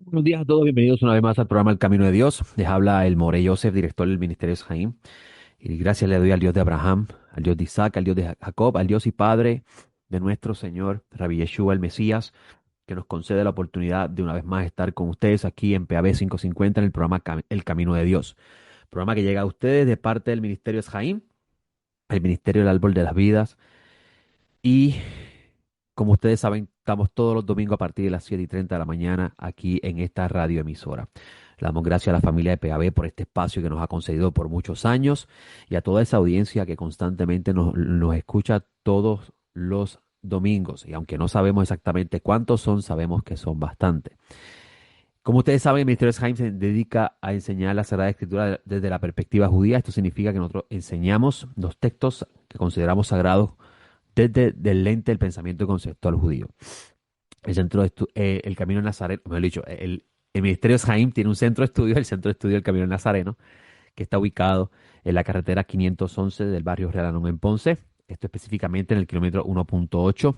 Buenos días a todos, bienvenidos una vez más al programa El Camino de Dios. Les habla el More Joseph, director del Ministerio de Jaim. Y gracias le doy al Dios de Abraham, al Dios de Isaac, al Dios de Jacob, al Dios y Padre de nuestro Señor, Rabbi Yeshua, el Mesías, que nos concede la oportunidad de una vez más estar con ustedes aquí en PAB 550 en el programa El Camino de Dios. Programa que llega a ustedes de parte del Ministerio de Jaim, el Ministerio del Árbol de las Vidas. Y como ustedes saben, estamos todos los domingos a partir de las 7:30 de la mañana aquí en esta radioemisora. Le damos gracias a la familia de PAB por este espacio que nos ha concedido por muchos años y a toda esa audiencia que constantemente nos escucha todos los domingos. Y aunque no sabemos exactamente cuántos son, sabemos que son bastantes. Como ustedes saben, el Ministerio de Jaime se dedica a enseñar la Sagrada Escritura desde la perspectiva judía. Esto significa que nosotros enseñamos los textos que consideramos sagrados desde el lente del pensamiento conceptual judío. El Camino Nazareno, mejor dicho, el Ministerio de Jaim tiene un centro de estudio, el Centro de Estudio del Camino Nazareno, que está ubicado en la carretera 511 del barrio Real Anón en Ponce, esto específicamente en el kilómetro 1.8,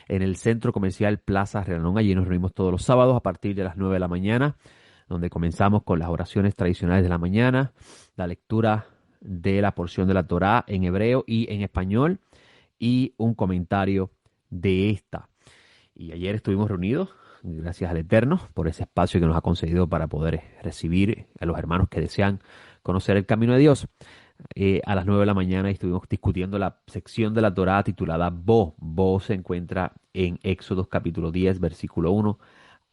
en el centro comercial Plaza Real Anón. Allí nos reunimos todos los sábados a partir de las 9 de la mañana, donde comenzamos con las oraciones tradicionales de la mañana, la lectura de la porción de la Torá en hebreo y en español, y un comentario de esta. Y ayer estuvimos reunidos, gracias al Eterno, por ese espacio que nos ha concedido para poder recibir a los hermanos que desean conocer el camino de Dios. A las 9 de la mañana estuvimos discutiendo la sección de la Torá titulada Bo. Bo se encuentra en Éxodo capítulo 10, versículo 1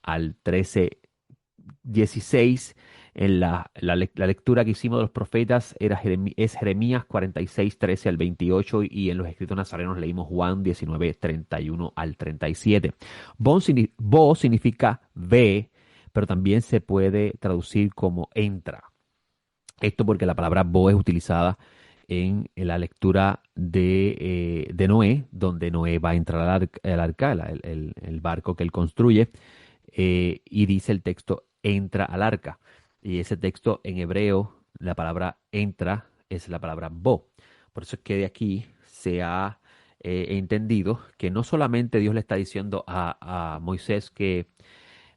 al 13:16. La lectura que hicimos de los profetas es Jeremías 46, 13 al 28, y en los escritos nazarenos leímos Juan 19, 31 al 37. Bo significa ve, pero también se puede traducir como entra. Esto porque la palabra bo es utilizada en la lectura de Noé, donde Noé va a entrar al arca, el barco que él construye, y dice el texto, entra al arca. Y ese texto en hebreo, la palabra entra es la palabra bo. Por eso es que de aquí se ha entendido que no solamente Dios le está diciendo a Moisés que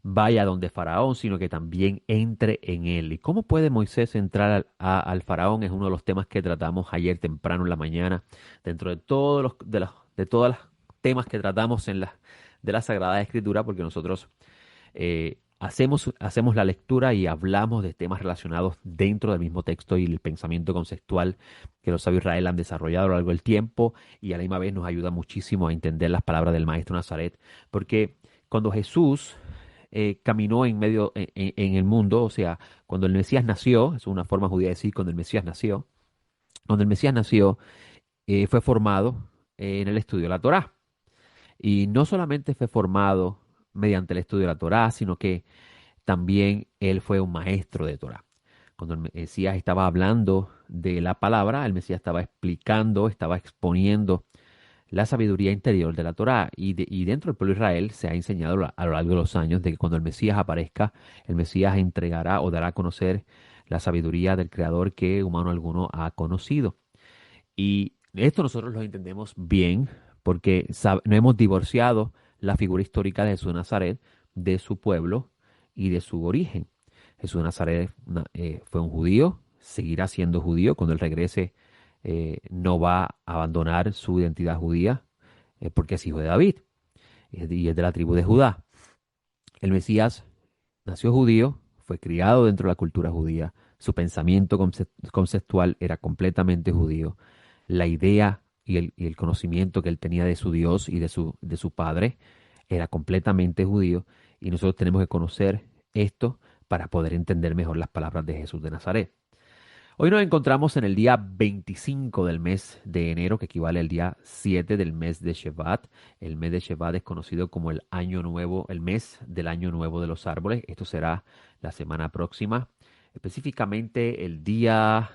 vaya donde Faraón, sino que también entre en él. ¿Y cómo puede Moisés entrar al Faraón? Es uno de los temas que tratamos ayer temprano en la mañana, dentro de todos los temas que tratamos de la Sagrada Escritura, porque nosotros hacemos la lectura y hablamos de temas relacionados dentro del mismo texto y el pensamiento conceptual que los sabios de Israel han desarrollado a lo largo del tiempo, y a la misma vez nos ayuda muchísimo a entender las palabras del Maestro Nazaret, porque cuando Jesús caminó en el mundo, o sea, cuando el Mesías nació, es una forma judía de decir cuando el Mesías nació, fue formado en el estudio de la Torá. Y no solamente fue formado mediante el estudio de la Torá, sino que también él fue un maestro de Torá. Cuando el Mesías estaba hablando de la palabra, el Mesías estaba explicando, estaba exponiendo la sabiduría interior de la Torá. Y dentro del pueblo de Israel se ha enseñado a lo largo de los años de que cuando el Mesías aparezca, el Mesías entregará o dará a conocer la sabiduría del Creador que humano alguno ha conocido. Y esto nosotros lo entendemos bien porque no hemos divorciado la figura histórica de Jesús de Nazaret de su pueblo y de su origen. Jesús de Nazaret fue un judío, seguirá siendo judío. Cuando él regrese, no va a abandonar su identidad judía, porque es hijo de David y es de la tribu de Judá. El Mesías nació judío, fue criado dentro de la cultura judía, su pensamiento conceptual era completamente judío, la idea y el conocimiento que él tenía de su Dios y de su Padre era completamente judío, y nosotros tenemos que conocer esto para poder entender mejor las palabras de Jesús de Nazaret. Hoy nos encontramos en el día 25 del mes de enero, que equivale al día 7 del mes de Shevat. El mes de Shevat es conocido como el año nuevo, el mes del año nuevo de los árboles. Esto será la semana próxima, específicamente el día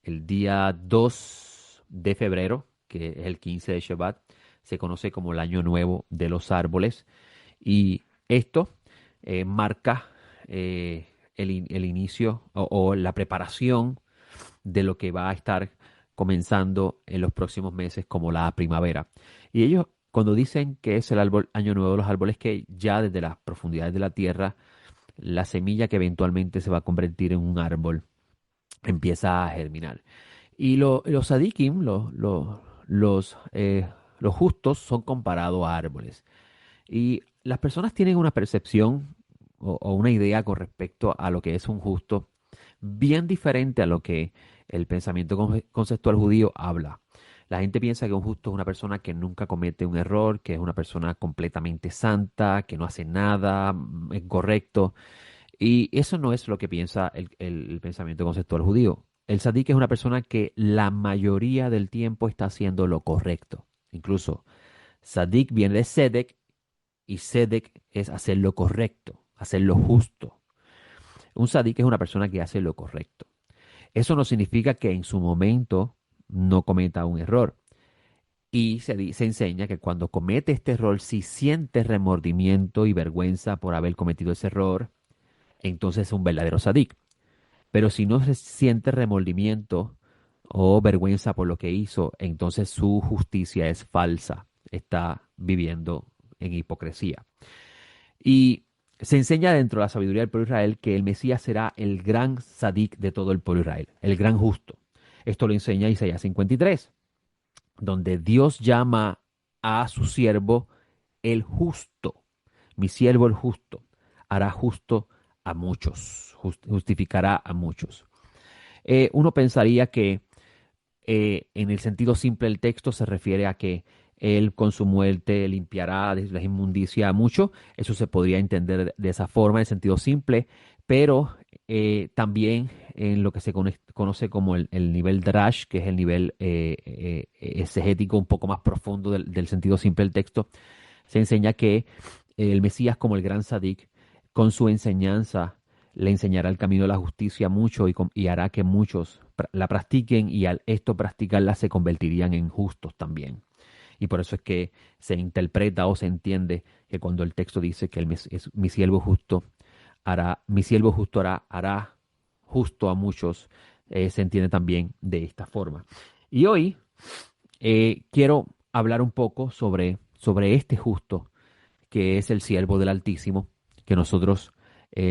2 de febrero, que es el 15 de Shevat, se conoce como el año nuevo de los árboles. Y esto marca el inicio o la preparación de lo que va a estar comenzando en los próximos meses como la primavera. Y Cuando dicen que es el árbol año nuevo de los árboles, que ya desde las profundidades de la tierra, la semilla que eventualmente se va a convertir en un árbol empieza a germinar. Y los sadikim, los justos, son comparados a árboles. Y las personas tienen una percepción o una idea con respecto a lo que es un justo bien diferente a lo que el pensamiento conceptual judío habla. La gente piensa que un justo es una persona que nunca comete un error, que es una persona completamente santa, que no hace nada incorrecto. Y eso no es lo que piensa el pensamiento conceptual judío. El sadik es una persona que la mayoría del tiempo está haciendo lo correcto. Incluso sadik viene de sedek y sedek es hacer lo correcto, hacer lo justo. Un sadik es una persona que hace lo correcto. Eso no significa que en su momento no cometa un error. Y se enseña que cuando comete este error, si siente remordimiento y vergüenza por haber cometido ese error, entonces es un verdadero sadik. Pero si no se siente remordimiento o vergüenza por lo que hizo, entonces su justicia es falsa. Está viviendo en hipocresía. Y se enseña dentro de la sabiduría del pueblo de Israel que el Mesías será el gran sadik de todo el pueblo de Israel, el gran justo. Esto lo enseña Isaías 53, donde Dios llama a su siervo el justo. Mi siervo el justo hará justo a muchos, justificará a muchos. Uno pensaría que en el sentido simple del texto se refiere a que él con su muerte limpiará de la inmundicia a mucho. Eso se podría entender de esa forma, en sentido simple, pero también en lo que se conoce como el nivel drash, que es el nivel exegético un poco más profundo del sentido simple del texto, se enseña que el Mesías como el gran Sadik, con su enseñanza, le enseñará el camino de la justicia mucho y hará que muchos la practiquen y al esto practicarla se convertirían en justos también. Y por eso es que se interpreta o se entiende que cuando el texto dice que mi siervo justo mi siervo justo hará justo a muchos, se entiende también de esta forma. Y hoy quiero hablar un poco sobre este justo que es el siervo del Altísimo, que nosotros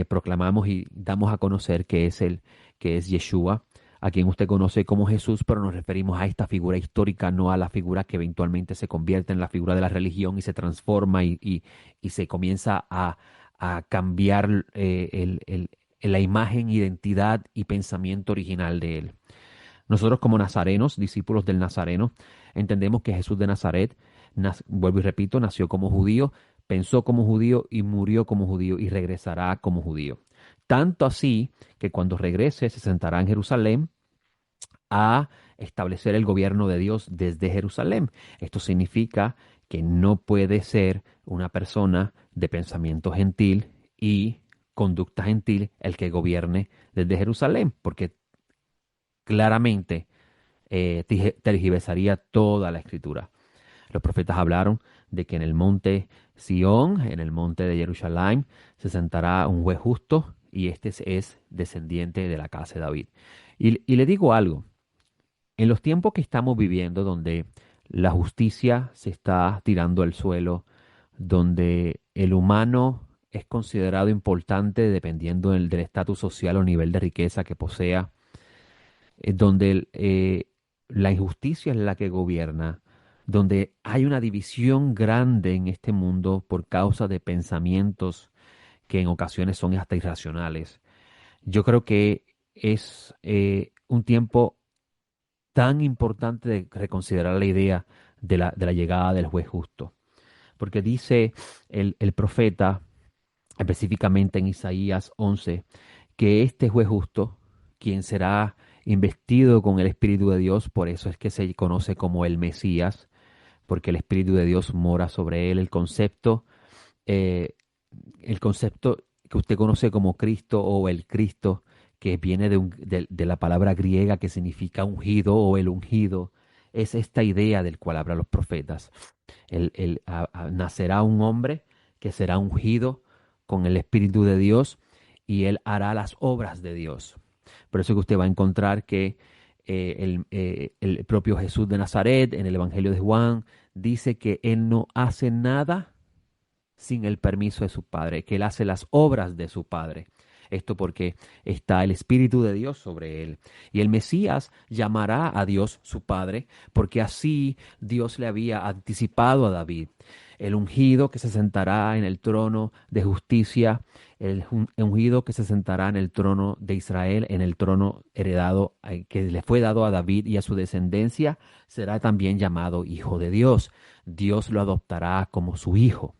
proclamamos y damos a conocer que es Yeshua, a quien usted conoce como Jesús, pero nos referimos a esta figura histórica, no a la figura que eventualmente se convierte en la figura de la religión y se transforma y se comienza a cambiar la imagen, identidad y pensamiento original de él. Nosotros como nazarenos, discípulos del Nazareno, entendemos que Jesús de Nazaret, vuelvo y repito, nació como judío, pensó como judío y murió como judío y regresará como judío. Tanto así que cuando regrese se sentará en Jerusalén a establecer el gobierno de Dios desde Jerusalén. Esto significa que no puede ser una persona de pensamiento gentil y conducta gentil el que gobierne desde Jerusalén, porque claramente tergiversaría toda la escritura. Los profetas hablaron de que en el monte Sión, en el monte de Jerusalén, se sentará un juez justo y este es descendiente de la casa de David. Y le digo algo, en los tiempos que estamos viviendo, donde la justicia se está tirando al suelo, donde el humano es considerado importante dependiendo del estatus social o nivel de riqueza que posea, donde la injusticia es la que gobierna, donde hay una división grande en este mundo por causa de pensamientos que en ocasiones son hasta irracionales. Yo creo que es un tiempo tan importante de reconsiderar la idea de la llegada del juez justo, porque dice el profeta, específicamente en Isaías 11, que este juez justo, quien será investido con el Espíritu de Dios, por eso es que se conoce como el Mesías, porque el Espíritu de Dios mora sobre él. Eh, el concepto que usted conoce como Cristo o el Cristo, que viene de la palabra griega que significa ungido o el ungido, es esta idea del cual hablan los profetas. Nacerá un hombre que será ungido con el Espíritu de Dios y él hará las obras de Dios. Por eso que usted va a encontrar que el propio Jesús de Nazaret en el Evangelio de Juan dice que Él no hace nada sin el permiso de su Padre, que Él hace las obras de su Padre. Esto porque está el Espíritu de Dios sobre Él. Y el Mesías llamará a Dios su Padre, porque así Dios le había anticipado a David. El ungido que se sentará en el trono de justicia, el ungido que se sentará en el trono de Israel, en el trono heredado que le fue dado a David y a su descendencia, será también llamado Hijo de Dios. Dios lo adoptará como su hijo.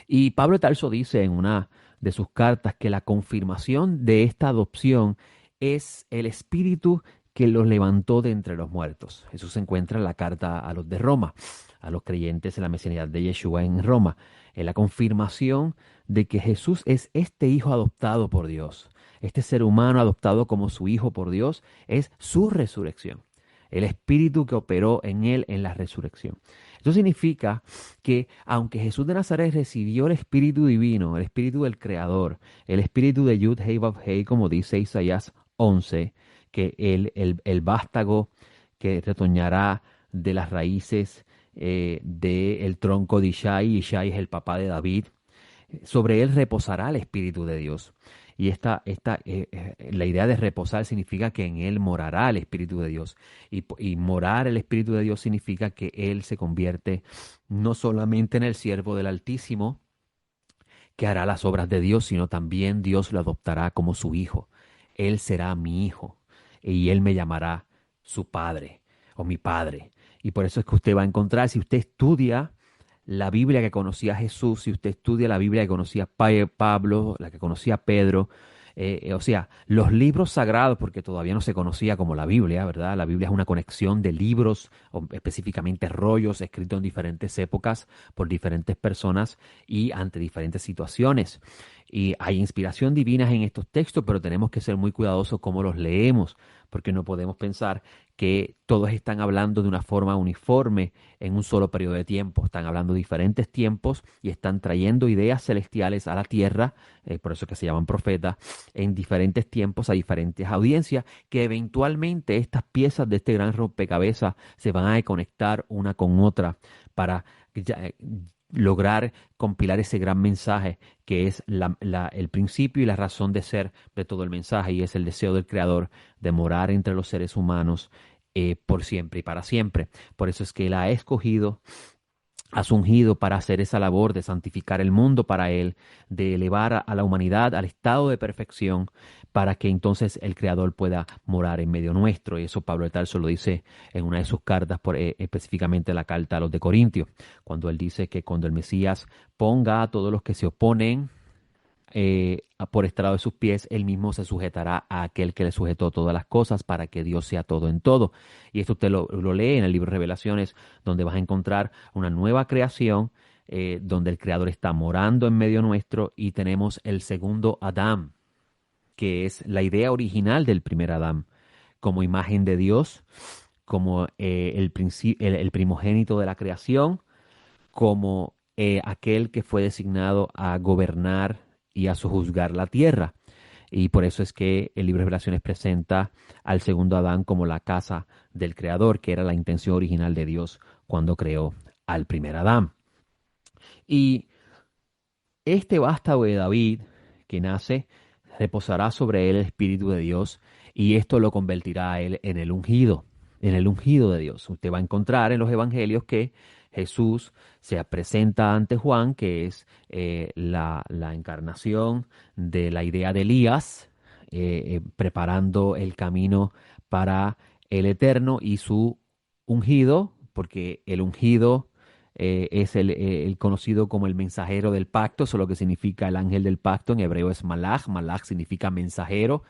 Y Pablo de Tarso dice en una de sus cartas que la confirmación de esta adopción es el espíritu que los levantó de entre los muertos. Eso se encuentra en la carta a los de Roma, a los creyentes en la mesianidad de Yeshua en Roma, en la confirmación de que Jesús es este hijo adoptado por Dios. Este ser humano adoptado como su hijo por Dios es su resurrección, el espíritu que operó en él en la resurrección. Eso significa que aunque Jesús de Nazaret recibió el Espíritu Divino, el Espíritu del Creador, el Espíritu de Yud Hei Vav Hei, como dice Isaías 11, que el vástago que retoñará de las raíces del tronco de Ishai, Ishai es el papá de David, sobre él reposará el Espíritu de Dios. Y la idea de reposar significa que en él morará el Espíritu de Dios. Y morar el Espíritu de Dios significa que él se convierte no solamente en el siervo del Altísimo, que hará las obras de Dios, sino también Dios lo adoptará como su hijo. Él será mi hijo y él me llamará su padre o mi padre. Y por eso es que usted va a encontrar, si usted estudia la Biblia que conocía Jesús, si usted estudia la Biblia que conocía Pablo, la que conocía Pedro, o sea, los libros sagrados, porque todavía no se conocía como la Biblia, ¿verdad? La Biblia es una conexión de libros, o específicamente rollos escritos en diferentes épocas por diferentes personas y ante diferentes situaciones. Y hay inspiración divina en estos textos, pero tenemos que ser muy cuidadosos cómo los leemos, porque no podemos pensar que todos están hablando de una forma uniforme en un solo periodo de tiempo. Están hablando de diferentes tiempos y están trayendo ideas celestiales a la tierra, por eso que se llaman profetas, en diferentes tiempos a diferentes audiencias, que eventualmente estas piezas de este gran rompecabezas se van a conectar una con otra para lograr compilar ese gran mensaje que es el principio y la razón de ser de todo el mensaje, y es el deseo del Creador de morar entre los seres humanos por siempre y para siempre. Por eso es que Él ha escogido, has ungido para hacer esa labor de santificar el mundo para Él, de elevar a la humanidad al estado de perfección, para que entonces el Creador pueda morar en medio nuestro. Y eso Pablo de Tarso lo dice en una de sus cartas, específicamente la carta a los de Corintios, cuando él dice que cuando el Mesías ponga a todos los que se oponen por estrado de sus pies, él mismo se sujetará a aquel que le sujetó todas las cosas para que Dios sea todo en todo. Y esto usted lo lee en el libro de Revelaciones, donde vas a encontrar una nueva creación, donde el Creador está morando en medio nuestro, y tenemos el segundo Adán, que es la idea original del primer Adán, como imagen de Dios, como el primogénito de la creación, como aquel que fue designado a gobernar y a sojuzgar la tierra. Y por eso es que el libro de Revelaciones presenta al segundo Adán como la casa del Creador, que era la intención original de Dios cuando creó al primer Adán. Y este vástago de David que nace, reposará sobre él el Espíritu de Dios, y esto lo convertirá a él en el ungido de Dios. Usted va a encontrar en los evangelios que Jesús se presenta ante Juan, que es la encarnación de la idea de Elías, preparando el camino para el Eterno y su ungido, porque el ungido es el conocido como el mensajero del pacto. Eso es lo que significa el ángel del pacto. En hebreo es malach. Malach significa mensajero.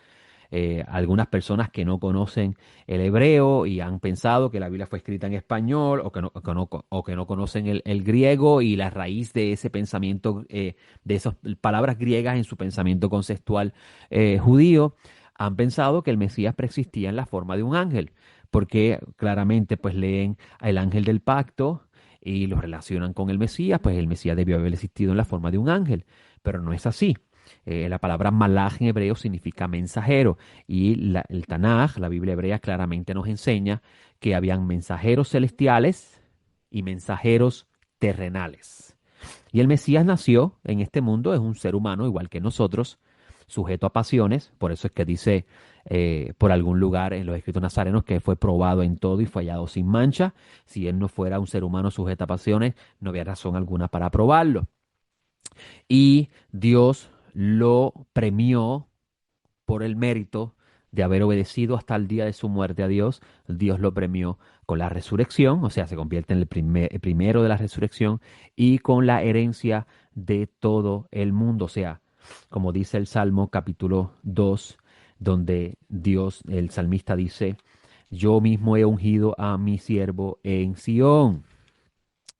Algunas personas que no conocen el hebreo y han pensado que la Biblia fue escrita en español, o que no conocen el griego, y la raíz de ese pensamiento, de esas palabras griegas en su pensamiento conceptual judío, han pensado que el Mesías preexistía en la forma de un ángel, porque claramente pues leen el ángel del pacto y lo relacionan con el Mesías, pues el Mesías debió haber existido en la forma de un ángel, pero no es así. La palabra malaj en hebreo significa mensajero y el Tanaj, la Biblia hebrea, claramente nos enseña que habían mensajeros celestiales y mensajeros terrenales. Y el Mesías nació en este mundo, es un ser humano igual que nosotros, sujeto a pasiones, por eso es que dice por algún lugar en los escritos nazarenos que fue probado en todo y fue hallado sin mancha. Si él no fuera un ser humano sujeto a pasiones, no había razón alguna para probarlo. Y Dios lo premió por el mérito de haber obedecido hasta el día de su muerte a Dios. Dios lo premió con la resurrección, o sea, se convierte en el primero de la resurrección y con la herencia de todo el mundo. O sea, como dice el Salmo capítulo 2, donde Dios, el salmista dice, yo mismo he ungido a mi siervo en Sión.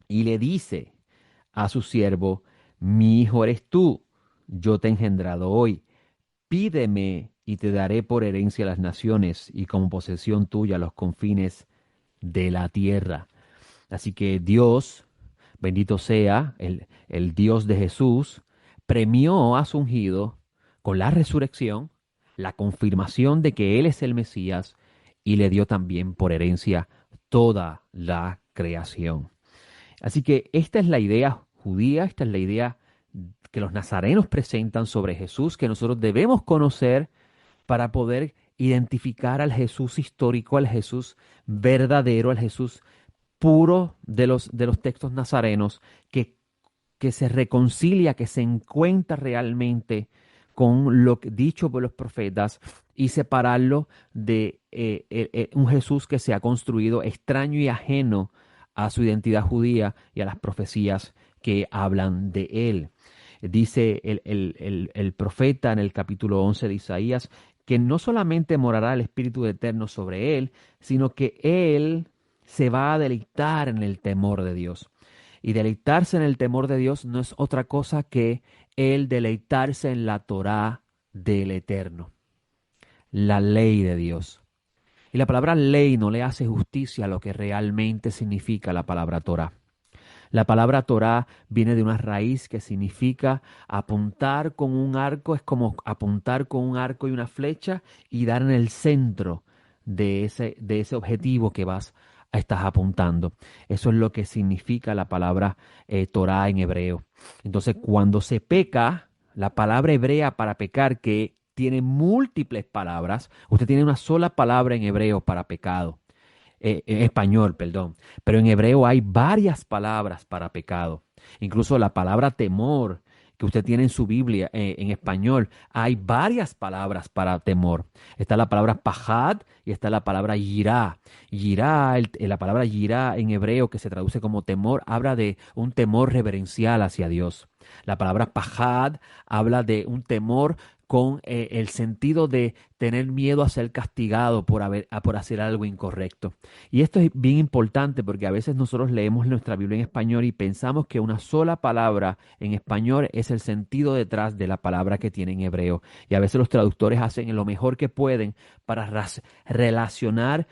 Y le dice a su siervo, mi hijo eres tú, yo te he engendrado hoy. Pídeme y te daré por herencia las naciones y como posesión tuya los confines de la tierra. Así que Dios, bendito sea, el Dios de Jesús, premió a su ungido con la resurrección, la confirmación de que Él es el Mesías y le dio también por herencia toda la creación. Así que esta es la idea judía, esta es la idea que los nazarenos presentan sobre Jesús, que nosotros debemos conocer para poder identificar al Jesús histórico, al Jesús verdadero, al Jesús puro de los textos nazarenos, que se reconcilia, que se encuentra realmente con lo dicho por los profetas y separarlo de un Jesús que se ha construido extraño y ajeno a su identidad judía y a las profecías que hablan de él. Dice el profeta en el capítulo 11 de Isaías que no solamente morará el Espíritu Eterno sobre él, sino que él se va a deleitar en el temor de Dios. Y deleitarse en el temor de Dios no es otra cosa que el deleitarse en la Torá del Eterno, la ley de Dios. Y la palabra ley no le hace justicia a lo que realmente significa la palabra Torá. La palabra Torá viene de una raíz que significa apuntar con un arco, es como apuntar con un arco y una flecha y dar en el centro de ese objetivo que estás apuntando. Eso es lo que significa la palabra Torá en hebreo. Entonces, cuando se peca, la palabra hebrea para pecar, que tiene múltiples palabras, usted tiene una sola palabra en hebreo para pecado en español, perdón, pero en hebreo hay varias palabras para pecado. Incluso la palabra temor que usted tiene en su Biblia en español, hay varias palabras para temor. Está la palabra pajad y está la palabra yirá. Yirá, la palabra yirá en hebreo que se traduce como temor, habla de un temor reverencial hacia Dios. La palabra pajad habla de un temor con el sentido de tener miedo a ser castigado por hacer algo incorrecto. Y esto es bien importante porque a veces nosotros leemos nuestra Biblia en español y pensamos que una sola palabra en español es el sentido detrás de la palabra que tiene en hebreo. Y a veces los traductores hacen lo mejor que pueden para relacionar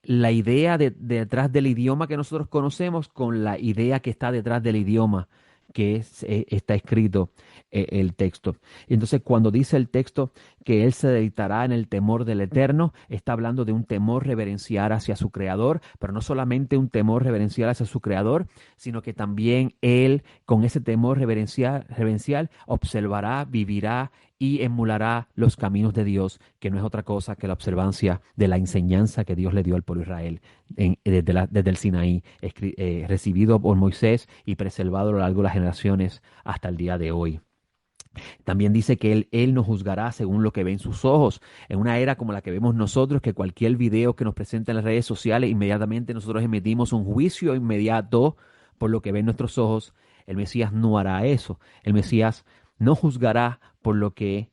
la idea detrás del idioma que nosotros conocemos con la idea que está detrás del idioma está escrito el texto. Entonces, cuando dice el texto que él se deleitará en el temor del Eterno, está hablando de un temor reverencial hacia su Creador, pero no solamente un temor reverencial hacia su Creador, sino que también él, con ese temor reverencial, observará, vivirá y emulará los caminos de Dios, que no es otra cosa que la observancia de la enseñanza que Dios le dio al pueblo de Israel desde el Sinaí, recibido por Moisés y preservado a lo largo de las generaciones hasta el día de hoy. También dice que él nos juzgará según lo que ven sus ojos. En una era como la que vemos nosotros, que cualquier video que nos presenta en las redes sociales, inmediatamente nosotros emitimos un juicio inmediato por lo que ven nuestros ojos. El Mesías no hará eso. El Mesías no juzgará por lo que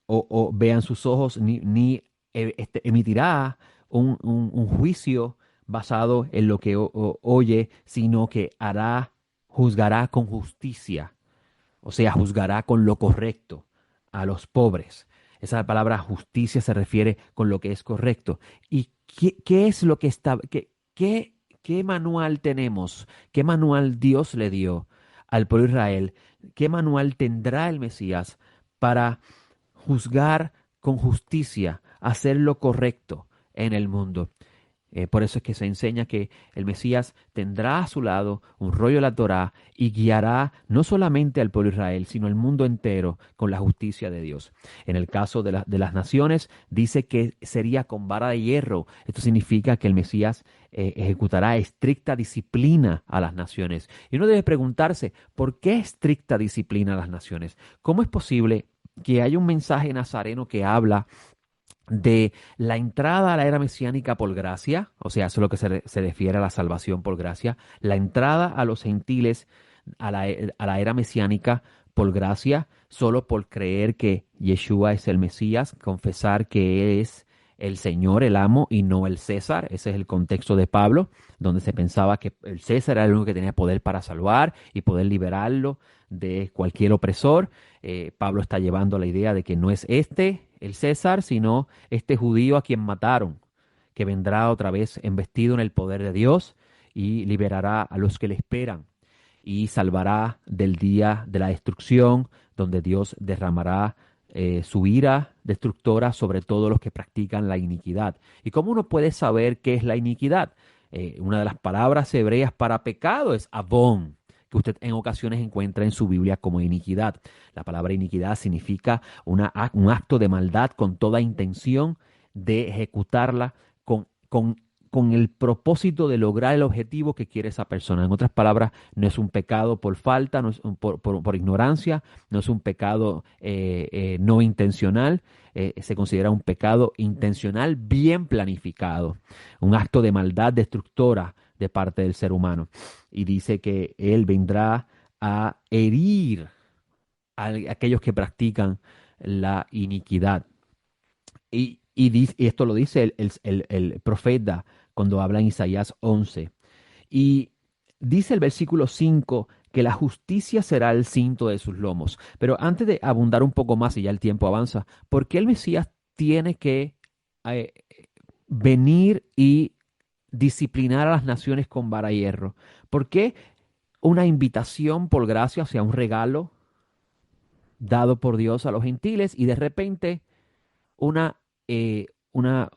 o vean sus ojos, ni emitirá un juicio basado en lo que oye, sino que juzgará con justicia. O sea, juzgará con lo correcto a los pobres. Esa palabra justicia se refiere con lo que es correcto. ¿Y qué es lo que está, qué manual tenemos? ¿Qué manual Dios le dio al pueblo de Israel, ¿qué manual tendrá el Mesías para juzgar con justicia, hacer lo correcto en el mundo? Por eso es que se enseña que el Mesías tendrá a su lado un rollo de la Torá y guiará no solamente al pueblo de Israel, sino al mundo entero con la justicia de Dios. En el caso de las naciones, dice que sería con vara de hierro. Esto significa que el Mesías ejecutará estricta disciplina a las naciones. Y uno debe preguntarse, ¿por qué estricta disciplina a las naciones? ¿Cómo es posible que haya un mensaje nazareno que habla de la entrada a la era mesiánica por gracia, o sea, eso es lo que se refiere a la salvación por gracia, la entrada a los gentiles a la era mesiánica por gracia, solo por creer que Yeshua es el Mesías, confesar que Él es el Señor, el amo y no el César? Ese es el contexto de Pablo, donde se pensaba que el César era el único que tenía poder para salvar y poder liberarlo de cualquier opresor. Pablo está llevando la idea de que no es este el César, sino este judío a quien mataron, que vendrá otra vez embestido en el poder de Dios y liberará a los que le esperan y salvará del día de la destrucción, donde Dios derramará su ira destructora sobre todos los que practican la iniquidad. ¿Y cómo uno puede saber qué es la iniquidad? Una de las palabras hebreas para pecado es avón, que usted en ocasiones encuentra en su Biblia como iniquidad. La palabra iniquidad significa un acto de maldad con toda intención de ejecutarla con el propósito de lograr el objetivo que quiere esa persona. En otras palabras, no es un pecado por falta, no es por ignorancia, no es un pecado no intencional, se considera un pecado intencional bien planificado, un acto de maldad destructora de parte del ser humano. Y dice que Él vendrá a herir a aquellos que practican la iniquidad. Y esto lo dice el profeta cuando habla en Isaías 11. Y dice el versículo 5 que la justicia será el cinto de sus lomos. Pero antes de abundar un poco más, y ya el tiempo avanza, ¿por qué el Mesías tiene que eh, venir y disciplinar a las naciones con vara y hierro? ¿Por qué una invitación por gracia, o sea, un regalo dado por Dios a los gentiles y de repente una, un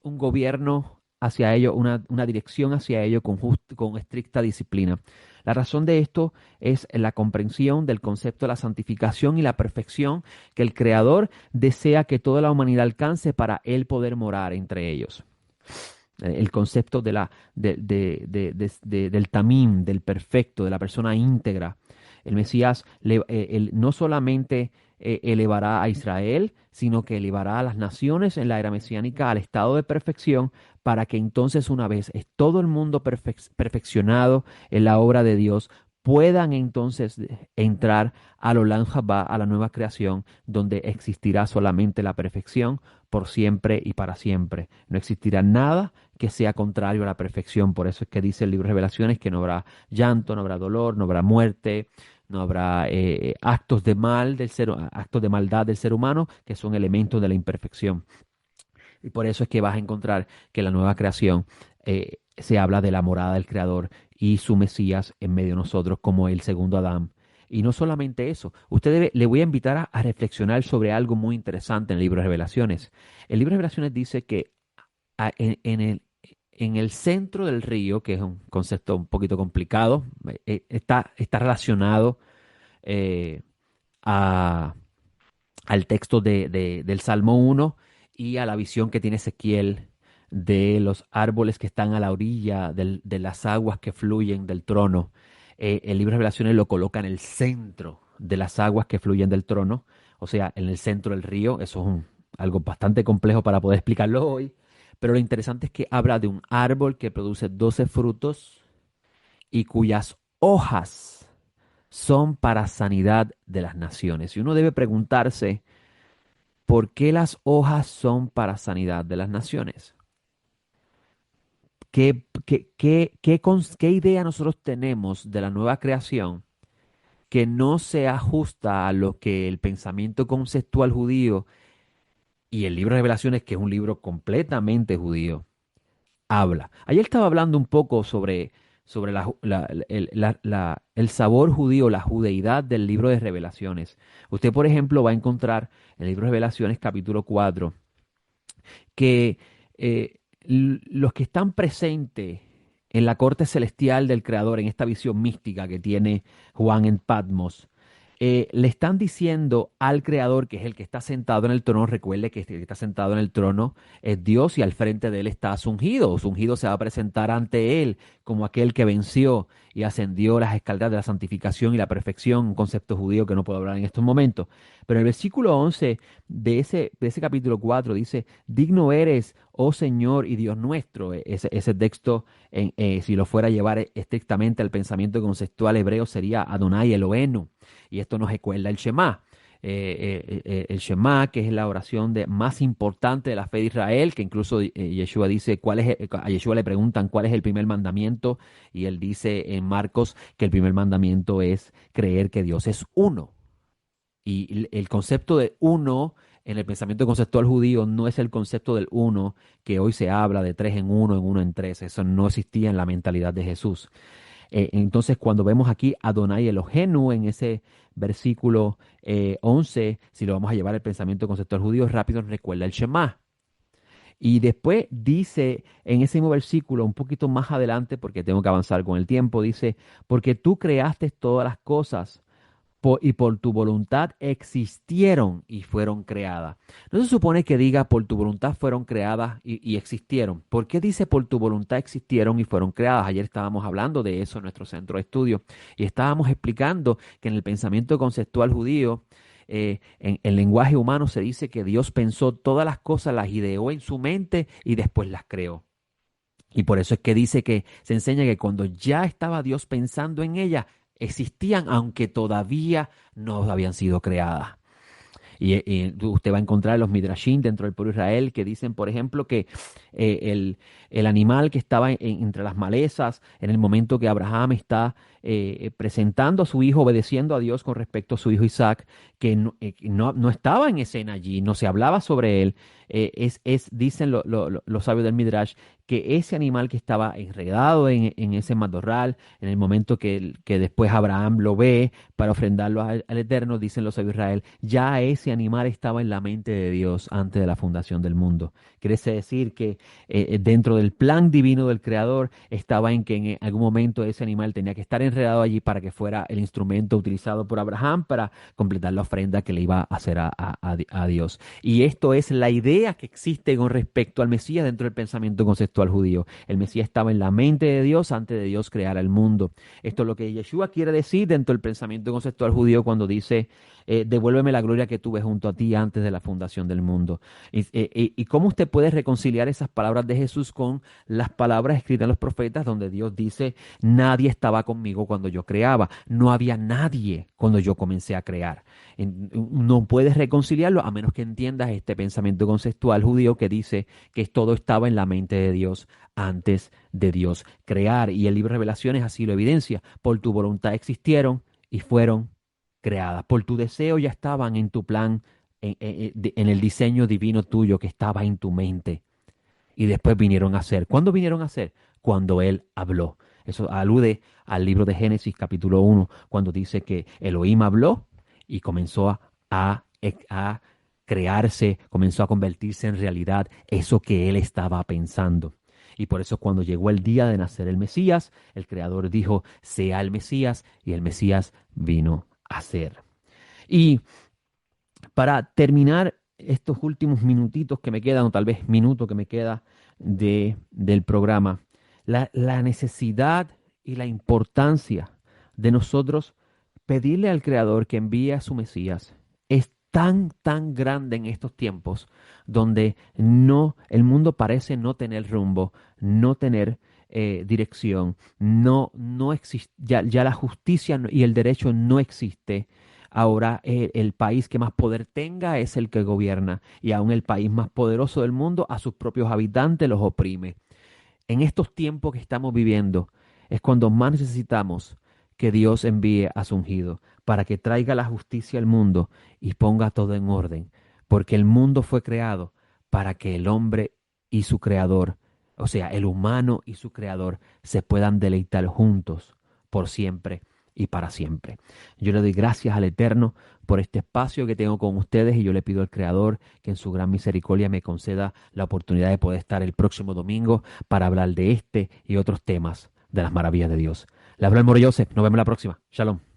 gobierno hacia ello, una dirección hacia ello con estricta disciplina? La razón de esto es la comprensión del concepto de la santificación y la perfección que el Creador desea que toda la humanidad alcance para Él poder morar entre ellos. El concepto del tamim, del perfecto, de la persona íntegra. El Mesías él no solamente elevará a Israel, sino que elevará a las naciones en la era mesiánica al estado de perfección, para que entonces una vez es todo el mundo perfeccionado en la obra de Dios, puedan entonces entrar al Olam Jabá, a la nueva creación, donde existirá solamente la perfección por siempre y para siempre. No existirá nada que sea contrario a la perfección. Por eso es que dice el libro de Revelaciones que no habrá llanto, no habrá dolor, no habrá muerte, no habrá actos de maldad del ser humano, que son elementos de la imperfección. Y por eso es que vas a encontrar que la nueva creación se habla de la morada del Creador y su Mesías en medio de nosotros como el segundo Adán. Y no solamente eso, le voy a invitar a reflexionar sobre algo muy interesante en el libro de Revelaciones. El libro de Revelaciones dice que en el centro del río, que es un concepto un poquito complicado, está relacionado eh, a, al texto del Salmo 1 y a la visión que tiene Ezequiel de los árboles que están a la orilla de las aguas que fluyen del trono. El libro de Revelaciones lo coloca en el centro de las aguas que fluyen del trono, o sea, en el centro del río. Eso es algo bastante complejo para poder explicarlo hoy, pero lo interesante es que habla de un árbol que produce 12 frutos y cuyas hojas son para sanidad de las naciones. Y uno debe preguntarse, ¿por qué las hojas son para sanidad de las naciones? ¿Qué idea nosotros tenemos de la nueva creación que no se ajusta a lo que el pensamiento conceptual judío y el libro de Revelaciones, que es un libro completamente judío, habla? Ayer estaba hablando un poco sobre el sabor judío, la judeidad del libro de Revelaciones. Usted, por ejemplo, va a encontrar en el libro de Revelaciones capítulo 4 que los que están presentes en la corte celestial del Creador, en esta visión mística que tiene Juan en Patmos, le están diciendo al Creador, que es el que está sentado en el trono, recuerde que el que está sentado en el trono es Dios y al frente de él está su ungido. Su ungido se va a presentar ante él como aquel que venció y ascendió las escaleras de la santificación y la perfección, un concepto judío que no puedo hablar en estos momentos. Pero el versículo 11 de ese capítulo 4 dice, digno eres, oh Señor y Dios nuestro. Ese texto, si lo fuera a llevar estrictamente al pensamiento conceptual hebreo, sería Adonai Elohenu. Y esto nos recuerda el Shema. El Shema, que es la oración más importante de la fe de Israel, que incluso Yeshua dice, a Yeshua le preguntan cuál es el primer mandamiento, y él dice en Marcos que el primer mandamiento es creer que Dios es uno. Y el concepto de uno en el pensamiento conceptual judío no es el concepto del uno que hoy se habla de tres en uno en tres. Eso no existía en la mentalidad de Jesús. Entonces, cuando vemos aquí Adonai Elohenu en ese versículo 11, si lo vamos a llevar al pensamiento conceptual judío, rápido nos recuerda el Shema. Y después dice en ese mismo versículo, un poquito más adelante, porque tengo que avanzar con el tiempo, dice, porque tú creaste todas las cosas y por tu voluntad existieron y fueron creadas. No se supone que diga por tu voluntad fueron creadas y existieron. ¿Por qué dice por tu voluntad existieron y fueron creadas? Ayer estábamos hablando de eso en nuestro centro de estudio y estábamos explicando que en el pensamiento conceptual judío, en el lenguaje humano se dice que Dios pensó todas las cosas, las ideó en su mente y después las creó. Y por eso es que dice que se enseña que cuando ya estaba Dios pensando en ella, existían aunque todavía no habían sido creadas. Y usted va a encontrar los midrashim dentro del pueblo de Israel que dicen, por ejemplo, que el animal que estaba entre las malezas en el momento que Abraham está presentando a su hijo, obedeciendo a Dios con respecto a su hijo Isaac, que no estaba en escena allí, no se hablaba sobre él. Dicen los sabios del Midrash que ese animal que estaba enredado en ese matorral, en el momento que después Abraham lo ve para ofrendarlo al Eterno, dicen los sabios de Israel, ya ese animal estaba en la mente de Dios antes de la fundación del mundo. Quiere decir que dentro del plan divino del Creador estaba en que en algún momento ese animal tenía que estar enredado allí para que fuera el instrumento utilizado por Abraham para completar la ofrenda que le iba a hacer a Dios. Y esto es la idea que existe con respecto al Mesías dentro del pensamiento conceptual judío. El Mesías estaba en la mente de Dios antes de Dios crear el mundo. Esto es lo que Yeshua quiere decir dentro del pensamiento conceptual judío cuando dice, devuélveme la gloria que tuve junto a ti antes de la fundación del mundo. Y cómo usted puede reconciliar esas palabras de Jesús con las palabras escritas en los profetas donde Dios dice, nadie estaba conmigo cuando yo creaba, no había nadie cuando yo comencé a crear. No puedes reconciliarlo a menos que entiendas este pensamiento conceptual judío que dice que todo estaba en la mente de Dios antes de Dios crear. Y el libro de Revelaciones así lo evidencia. Por tu voluntad existieron y fueron creadas. Por tu deseo ya estaban en tu plan, en el diseño divino tuyo que estaba en tu mente. Y después vinieron a ser. ¿Cuándo vinieron a ser? Cuando Él habló. Eso alude al libro de Génesis capítulo 1, cuando dice que Elohim habló y comenzó a crearse, comenzó a convertirse en realidad eso que Él estaba pensando. Y por eso cuando llegó el día de nacer el Mesías, el Creador dijo, sea el Mesías, y el Mesías vino a ser. Y para terminar estos últimos minutitos que me quedan, o tal vez minuto que me queda del programa, la necesidad y la importancia de nosotros pedirle al Creador que envíe a su Mesías es tan grande en estos tiempos donde el mundo parece no tener rumbo, no tener dirección, no existe, ya la justicia y el derecho no existe. Ahora el país que más poder tenga es el que gobierna y aún el país más poderoso del mundo a sus propios habitantes los oprime. En estos tiempos que estamos viviendo es cuando más necesitamos que Dios envíe a su ungido para que traiga la justicia al mundo y ponga todo en orden, porque el mundo fue creado para que el hombre y su creador o sea, el humano y su creador, se puedan deleitar juntos por siempre y para siempre. Yo le doy gracias al Eterno por este espacio que tengo con ustedes y yo le pido al Creador que en su gran misericordia me conceda la oportunidad de poder estar el próximo domingo para hablar de este y otros temas de las maravillas de Dios. Le hablo el Moro Joseph, nos vemos la próxima. Shalom.